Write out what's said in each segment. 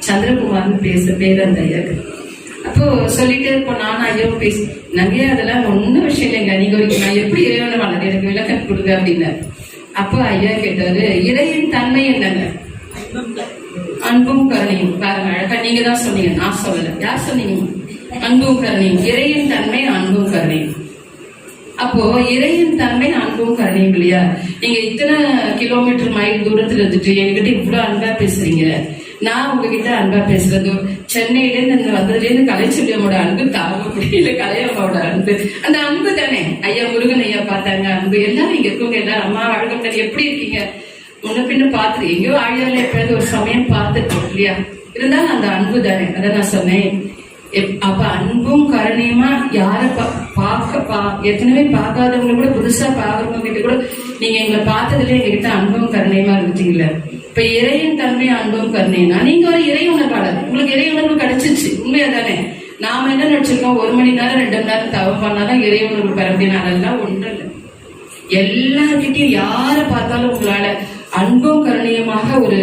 சந்திரகுமார்னு பேர் அந்த ஐயாக்கு. அப்போ சொல்லிட்டே இருப்போம், நானும் ஐயாவும் பேசி, நகையா அதெல்லாம் ஒன்னும் விஷயம் இல்லைங்க, நீங்க நான் எப்படி இறைவனை வளர்ந்து எனக்கு விளக்கம் கொடுங்க அப்படின்னாரு. அப்போ ஐயா கேட்டாரு, இறையின் தன்மை என்னங்க? அன்பும் கருணையும். பாருங்க அழகா நீங்க தான் சொன்னீங்க, நான் சொல்லல. யார் சொன்னீங்க? அன்பும் கருணையும். இறையின் தன்மை அன்பும் கருணையும். அப்போ இறையின் தன்மை அன்பும் கருணையும் இல்லையா? நீங்க இத்தனை கிலோமீட்டர் மைல் தூரத்துல இருந்துட்டு என்கிட்ட இவ்வளவு அன்பா பேசுறீங்க, நான் உங்ககிட்ட அன்பா பேசுறது, சென்னையில இருந்து வந்ததுல இருந்து கலைச்செல்வியோட அன்பு, தாங்க முடியல கலையம்மாவோட அன்பு, அந்த அன்பு தானே. ஐயா முருகன் ஐயா பார்த்தாங்க அன்பு, எல்லாரும் இங்க இருக்கவங்க எல்லாரும், அம்மா வழக்கம் எப்படி இருக்கீங்க, முன்ன பின்ன பார்த்துட்டு எங்கேயோ ஆழியால எப்பயாவது ஒரு சமயம் பார்த்துருக்கோம் இல்லையா? இருந்தாலும் அந்த அன்பு தானே. அதை நான் சொன்னேன். அப்ப அன்பும் கருணையுமா யார ஏற்கனவே பார்க்காதவங்க கூட புதுசா பாக்குறவங்க கிட்ட கூட நீங்க எங்களை பார்த்ததுல எங்ககிட்ட அன்பும் கருணையுமா இருந்துட்டீங்களா? இப்ப இறையின் தன்மை அன்பும் கருணைனா நீங்க ஒரு இறை உணர்வாளர், உங்களுக்கு இறை உணர்வு கிடைச்சிச்சு, உண்மையா தானே? நாம என்ன நினைச்சிருக்கோம், 1 மணி நேரம் 2 மணி நேரம் தவம் பண்ணாதான் இறை உணர்வு பெற முடியும். அதெல்லாம் ஒன்றும் இல்லை. எல்லார்கிட்டையும் யார பார்த்தாலும் உங்களால அன்பும் கருணையுமாக ஒரு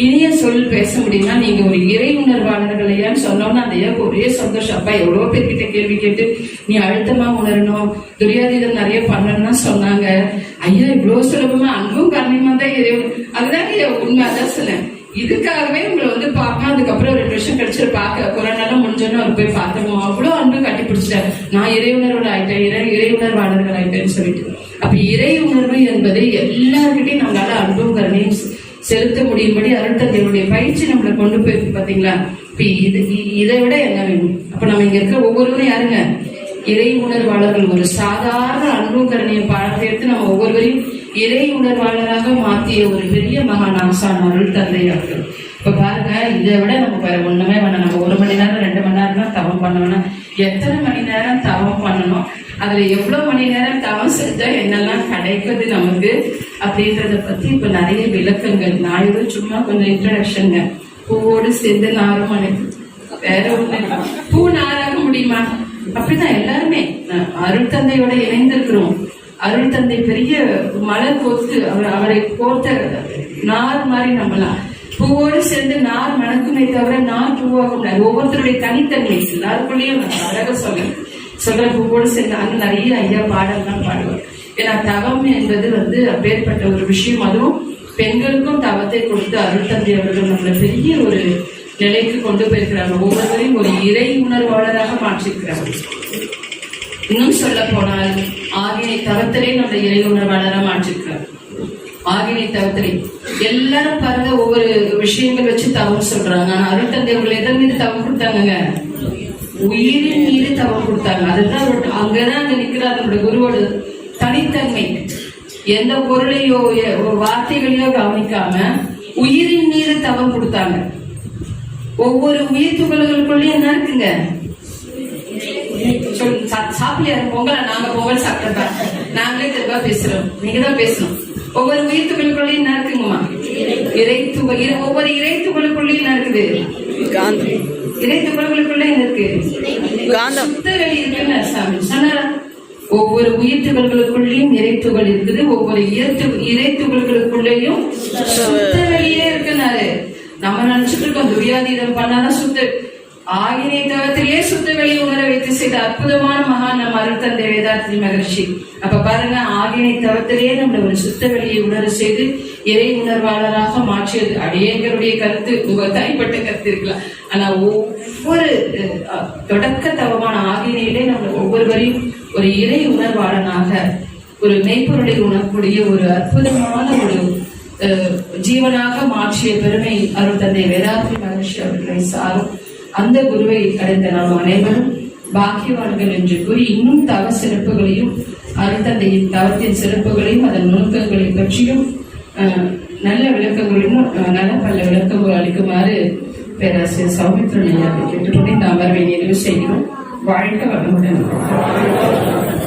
இனிய சொல் பேச முடியும்னா நீங்க ஒரு இறை உணர்வாளர்களையான்னு சொன்னோம்னா அந்த ஒரே சந்தோஷம். அப்பா எவ்வளவு பேர்கிட்ட கேள்வி கேட்டு நீ அழுத்தமா உணரணும், துரியாதீதம் நிறைய பண்ணணும்னா சொன்னாங்க. ஐயா இவ்வளவு சுலபமா அன்பும் கருணையுமா தான் இறை, அதுதாங்க உண்மை. அதான் சொன்னேன். இதுக்காகவே உங்களை பார்ப்பேன். அதுக்கப்புறம் 2 வருஷம் கழிச்சு கொரோனால முடிஞ்சோன்னு அவர் போய் பார்த்தோமோ அவ்வளவு அன்பு கட்டி பிடிச்சிட்டாரு. நான் இறை உணர்வுகள் ஆயிட்டேன், இறை உணர்வாளர்கள் ஆயிட்டேன்னு சொல்லிட்டு. அப்ப இறை உணர்வு என்பதை எல்லார்கிட்டையும் நம்மளால அன்பும் கருணையும் செலுத்த முடியும்படி அருட்தந்தையுடைய பயிற்சி நம்மளை கொண்டு போயிருக்கு. பாத்தீங்களா? இதை விட என்ன வேணும்? அப்ப நம்ம இங்க இருக்கிற ஒவ்வொருவரும் யாருங்க? இறை உணர்வாளர்கள். ஒரு சாதாரண அன்பும் கருணையும் பாடத்தை எடுத்து நம்ம ஒவ்வொருவரையும் இறை உணர்வாளராக மாற்றிய ஒரு பெரிய மகான் ஆசான் அருட்தந்தை அவர்கள். இப்ப பாருங்க, இதை விட நம்ம வேற ஒண்ணுமே வேணாம். நம்ம 1 மணி நேரம் 2 மணி நேரம் தான் தவம் பண்ணணும். எத்தனை மணி நேரம் தவம் பண்ணணும், அதுல எவ்வளவு மணி நேரம் தவம் செஞ்சா என்னெல்லாம் கிடைக்குது நமக்கு அப்படின்றத பத்தி இப்ப நிறைய விளக்கங்கள். நான் ஏதோ சும்மா கொஞ்சம் இன்ட்ரடக்ஷன். பூவோடு சேர்ந்து நாரும் அணைக்கு வேற ஒண்ணு, பூ நாராக முடியுமா? அப்படிதான் எல்லாருமே அருட்தந்தையோட இணைந்திருக்கிறோம். அருட்தந்தை பெரிய மலர் கோர்த்து அவரை கோர்த்த நார் மாதிரி நம்பலாம். பூவோடு சேர்ந்து நார் மணக்குமே தவிர நார் பூவாக முடியாது. ஒவ்வொருத்தருடைய தனித்தன்மை எல்லாருக்குள்ளேயும் அழக சொல்ற பூவோடு சேர்ந்து அங்க நிறைய ஐயா பாடல்லாம் பாடுவார். ஏன்னா தவம் என்பது அப்பேற்பட்ட ஒரு விஷயம். அதுவும் பெண்களுக்கும் தவத்தை கொடுத்து அருட்தந்தை அவர்கள் நம்மள பெரிய ஒரு நிலைக்கு கொண்டு போயிருக்கிறாங்க. ஒவ்வொருவரையும் ஒரு இறை உணர்வாளராக மாற்றிருக்கிறாங்க. இன்னும் சொல்ல போனால் ஆகினை தவத்திலே நம்ம இறை உணர்வாளராக மாற்றிருக்கிறார். ஆகினை தவத்திலே எல்லாரும் பாருங்க ஒவ்வொரு விஷயங்கள் வச்சு தவம் சொல்றாங்க. ஆனா அருட்தந்தை அவர்கள் எதன் மீது தவம் கொடுத்தாங்க? உயிரின் மீது தவம் கொடுத்தாங்க. அதுதான் அங்கதான் அங்க நிக்கிறார் நம்மளுடைய குருவோட தனித்தன்மை. எந்த பொருளையோ வார்த்தைகளையோ கவனிக்காம உயிரின் மீது தவம் கொடுத்தாங்க. ஒவ்வொரு உயிர் துகள்களுக்குள்ளேயும் என்ன இருக்குங்க? சாப்பிடலையா? பொங்கலை நாங்க பொங்கல் சாப்பிட்டா நாங்களே தெளிவா பேசுறோம், நீங்க தான் பேசணும். ஒவ்வொரு உயிர் துகளுக்குள்ளேயும் என்ன இருக்குங்கம்மா? இறை துகள். ஒவ்வொரு இறை துகளுக்குள்ளேயும் என்ன இருக்குது? இறை துகளுக்குள்ள என்ன இருக்கு? சுத்த வெளி இருக்குன்னு சொன்னாரா? ஒவ்வொரு உயிர் துகள்களுக்குள்ளேயும் இறை துகள் இருக்குது. ஒவ்வொரு இறை துகள்களுக்குள்ளேயும் சுத்த வெளியே இருக்குன்னாரு. நம்ம நினைச்சிட்டு இருக்கோம் துரியாதீதம் பண்ணாதான் சுத்த. ஆகினை தவத்திலேயே சுத்த வெளி உணர வைத்து செய்த அற்புதமான மகான் நம்ம அருட்தந்தை வேதாத்ரி மகர்ஷி. அப்ப பாருங்க, ஆகினை தவத்திலேயே நம்மள ஒரு சுத்த வெளியை உணர செய்து இறை உணர்வாளராக மாற்றியது அடியங்களுடைய கருத்து. உங்க தனிப்பட்ட கருத்து இருக்கலாம். ஆனா ஒவ்வொரு தொடக்க தவமான ஆகினையிலே நம்ம ஒவ்வொருவரையும் ஒரு இறை உணர்வாளனாக, ஒரு மெய்ப்பொருளை உணரக்கூடிய ஒரு அற்புதமான ஒரு ஜீவனாக மாற்றிய பெருமை அருட்தந்தை வேதாத்ரி மகர்ஷி அவர்களை சாரும். அந்த குருவை அடைந்த நாம் அனைவரும் பாக்கியவான்கள் என்று கூறி இன்னும் தவ சிறப்புகளையும் அருட்தந்தையின் தவத்தின் சிறப்புகளையும் அதன் நுணுக்கங்களை பற்றியும் நல்ல விளக்கங்களையும் நல்ல பல விளக்கங்கள் அளிக்குமாறு பேராசிரியர் சௌமித்ரன் ஐயாவை கேட்டுக்கொண்டு இந்த அமர்வை நிறைவு செய்கிறோம். வாழ்க வளமுடன்.